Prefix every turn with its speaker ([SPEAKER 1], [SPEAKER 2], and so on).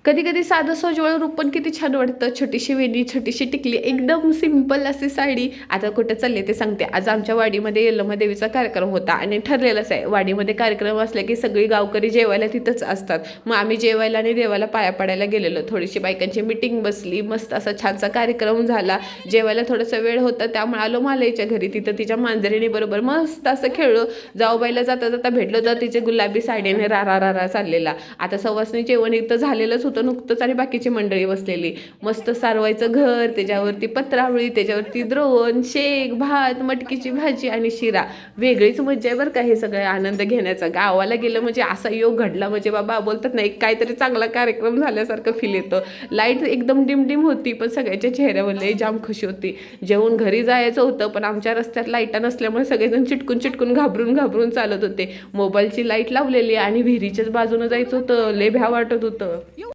[SPEAKER 1] कधी कधी साधं सोजवळ रूप पण किती छान वाटतं. छोटीशी वेणी, छोटीशी टिकली, एकदम सिंपल अशी साडी. आता कुठं चालले ते सांगते. आज आमच्या वाडीमध्ये यल्लमा देवीचा कार्यक्रम होता आणि ठरलेलंच आहे, वाडीमध्ये कार्यक्रम असले की सगळी गावकरी जेवायला तिथंच असतात. मग आम्ही जेवायला आणि देवाला पाया पडायला गेलेलो. थोडीशी बायकांची मिटिंग बसली, मस्त असा छानसा कार्यक्रम झाला. जेवायला थोडासा वेळ होता, त्यामुळे आलो मालईच्या घरी. तिथं तिच्या मांजरीने बरोबर मस्त असं खेळलो. जाऊबाईला जाता जाता भेटलो तर तिचे गुलाबी साडीने रारा रारा चाललेला. आता सवासणी जेवण इथं झालेलंच होतं नुकतंच आणि बाकीची मंडळी बसलेली. मस्त सारवायचं घर, त्याच्यावरती पत्रावळी, त्याच्यावरती द्रोण, शेक, भात, मटकीची भाजी आणि शिरा. वेगळीच मजा आहे बरं का हे सगळं आनंद घेण्याचा. गावाला गेलं म्हणजे असा योग घडला म्हणजे बाबा बोलतात ना, एक काहीतरी चांगला कार्यक्रम झाल्यासारखं फील येतं. लाईट एकदम डिमडिम होती पण सगळ्याच्या चेहऱ्यावर लई जाम खुशी होती. जेवून घरी जायचं होतं पण आमच्या रस्त्यात लाईटा नसल्यामुळे सगळेजण चिटकून चिटकून घाबरून घाबरून चालत होते. मोबाईलची लाईट लावलेली आणि विहिरीच्याच बाजूनं जायचं होतं. लय भ्या वाटत होतं.